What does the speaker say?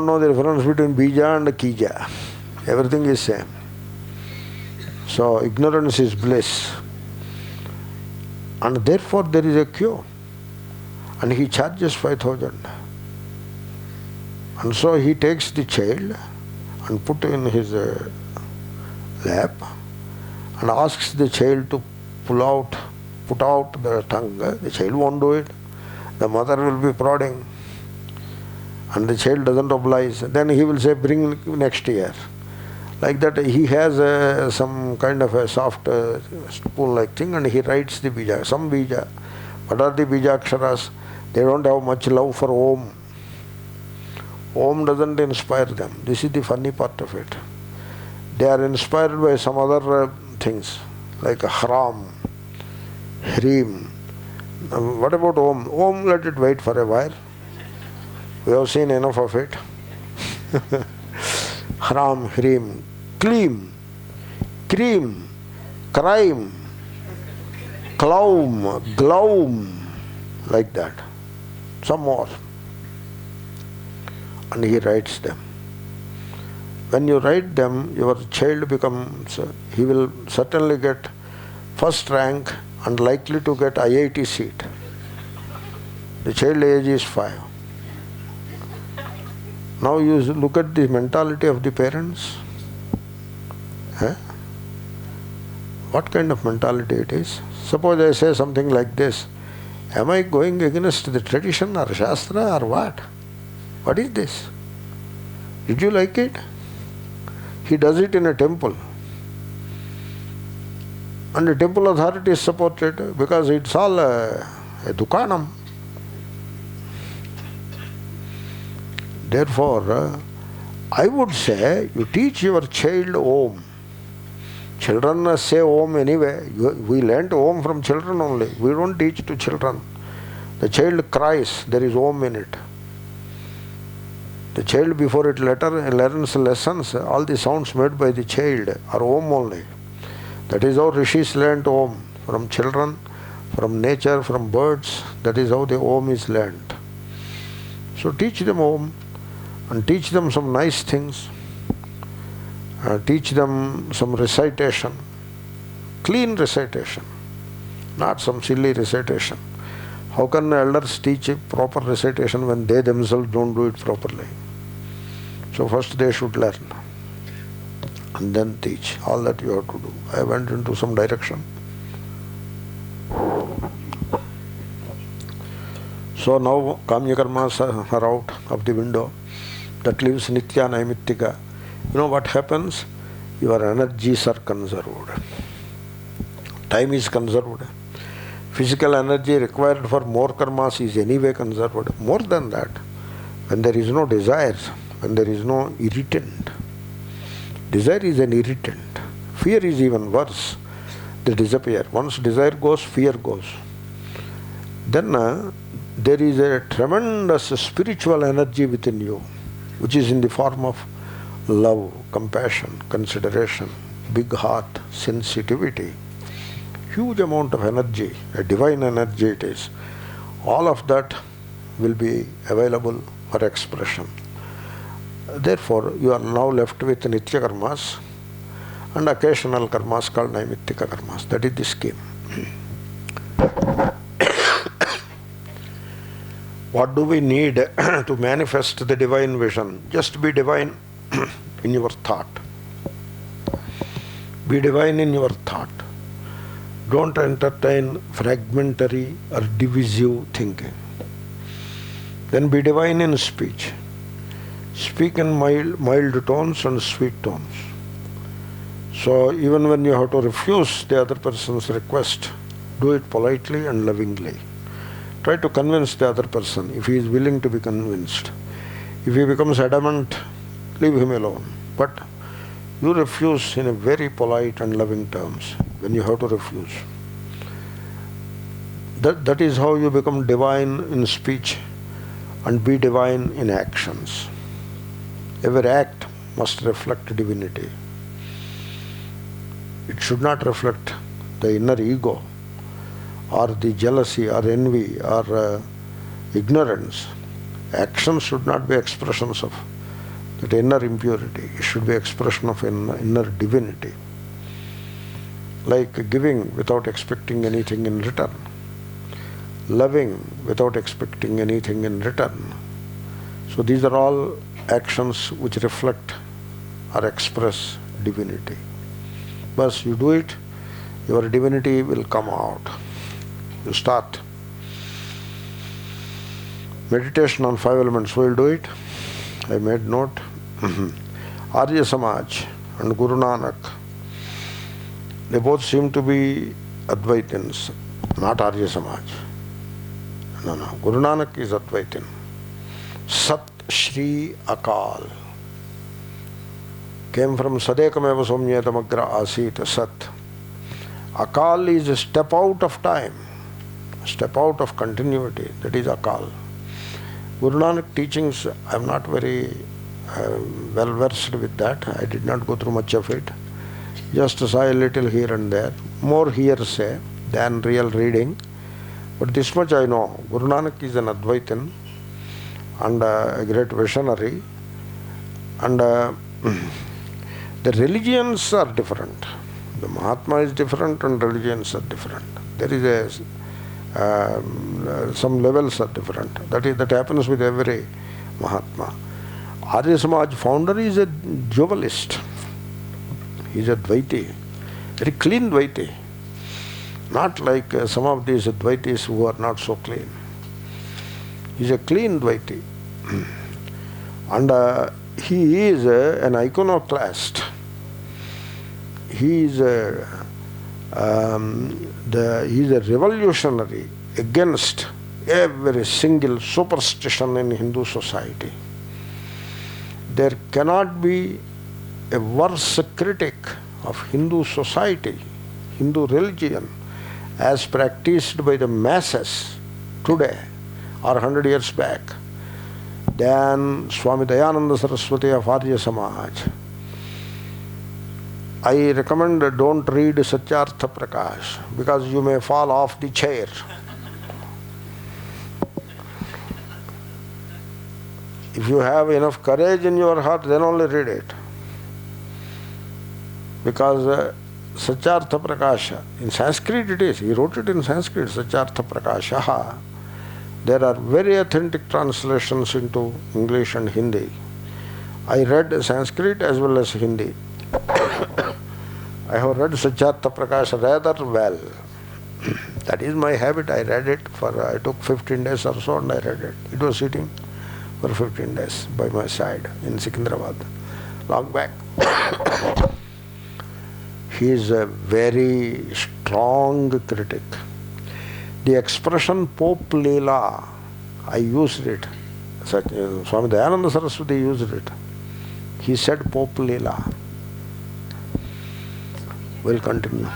don't know the difference between bija and kija. Everything is same. So ignorance is bliss. And therefore there is a queue. And he charges 5,000. And so he takes the child and put in his lap and asks the child to put out the tongue. The child won't do it. The mother will be prodding. And the child doesn't oblige. Then he will say, bring next year. Like that, he has some kind of a soft spoon-like thing, and he writes the bija, some bija. What are the bija aksharas? They don't have much love for Om. Om doesn't inspire them. This is the funny part of it. They are inspired by some other things, like Haram, Hrim. What about Om? Om, let it wait for a while. We have seen enough of it. Haram, Hrim, Kleem, Cream, Crime, Cloum, Gloum, like that. Some more. And he writes them. When you write them, your child becomes, he will certainly get first rank and likely to get IIT seat. The child age is 5. Now you look at the mentality of the parents. What kind of mentality it is? Suppose I say something like this. Am I going against the tradition or Shastra or what? What is this? Did you like it? He does it in a temple. And the temple authority is supported because it's all a dukanam. Therefore, I would say you teach your child Om. Children say Om anyway. We learnt Om from children only. We don't teach to children. The child cries, there is Om in it. The child, before it learns lessons, all the sounds made by the child are Om only. That is how rishis learnt Om. From children, from nature, from birds. That is how the Om is learnt. So teach them Om. And teach them some nice things. Teach them some recitation. Clean recitation. Not some silly recitation. How can elders teach proper recitation when they themselves don't do it properly? So first they should learn. And then teach. All that you have to do. I went into some direction. So now Kamya Karmas are out of the window. That leaves Nitya Naimittika. You know what happens? Your energies are conserved. Time is conserved. Physical energy required for more karmas is anyway conserved. More than that, when there is no desire, when there is no irritant. Desire is an irritant. Fear is even worse. They disappear. Once desire goes, fear goes. Then there is a tremendous spiritual energy within you, which is in the form of love, compassion, consideration, big heart, sensitivity, huge amount of energy, a divine energy it is. All of that will be available for expression. Therefore, you are now left with Nitya karmas and occasional karmas called Naimittika karmas. That is the scheme. What do we need to manifest the divine vision? Just be divine in your thought. Be divine in your thought. Don't entertain fragmentary or divisive thinking. Then be divine in speech. Speak in mild tones and sweet tones. So even when you have to refuse the other person's request, do it politely and lovingly. Try to convince the other person if he is willing to be convinced. If he becomes adamant, leave him alone. But you refuse in a very polite and loving terms when you have to refuse. That is how you become divine in speech and be divine in actions. Every act must reflect divinity. It should not reflect the inner ego or the jealousy or envy or ignorance. Actions should not be expressions of that inner impurity. It should be expression of inner divinity. Like giving without expecting anything in return. Loving without expecting anything in return. So these are all actions which reflect or express divinity. But you do it, your divinity will come out. You start. Meditation on 5 elements, who will do it? I made note. Arya Samaj and Guru Nanak, they both seem to be Advaitins, not Arya Samaj. No. Guru Nanak is Advaitin. Sat Shri Akal came from Sadekameva Somnyetamagra Asit Sat. Akal is a step out of time, step out of continuity. That is Akal. Guru Nanak teachings, I am not very well versed with that. I did not go through much of it. Just saw a little here and there. More hearsay than real reading. But this much I know. Guru Nanak is an Advaitin and a great visionary. And the religions are different. The Mahatma is different and religions are different. There is some levels are different. That happens with every Mahatma. Arya Samaj founder is a dualist. He is a Dvaiti, very clean Dvaiti. Not like some of these Dvaitis who are not so clean. He is a clean Dvaiti. And he is an iconoclast. He is a revolutionary against every single superstition in Hindu society. There cannot be a worse critic of Hindu society, Hindu religion, as practiced by the masses today or 100 years back, than Swami Dayananda Saraswati of Arya Samaj. I recommend don't read Satyartha Prakash because you may fall off the chair. If you have enough courage in your heart, then only read it. Because Satyartha Prakasha, in Sanskrit it is, he wrote it in Sanskrit, Satyartha Prakasha. There are very authentic translations into English and Hindi. I read Sanskrit as well as Hindi. I have read Satyartha Prakasha rather well. That is my habit. I read it I took 15 days or so and I read it. It was sitting for 15 days by my side in Secunderabad, long back. He is a very strong critic. The expression Pope Leela, I used it. Swami Dayananda Saraswati used it. He said Pope Leela. We'll continue.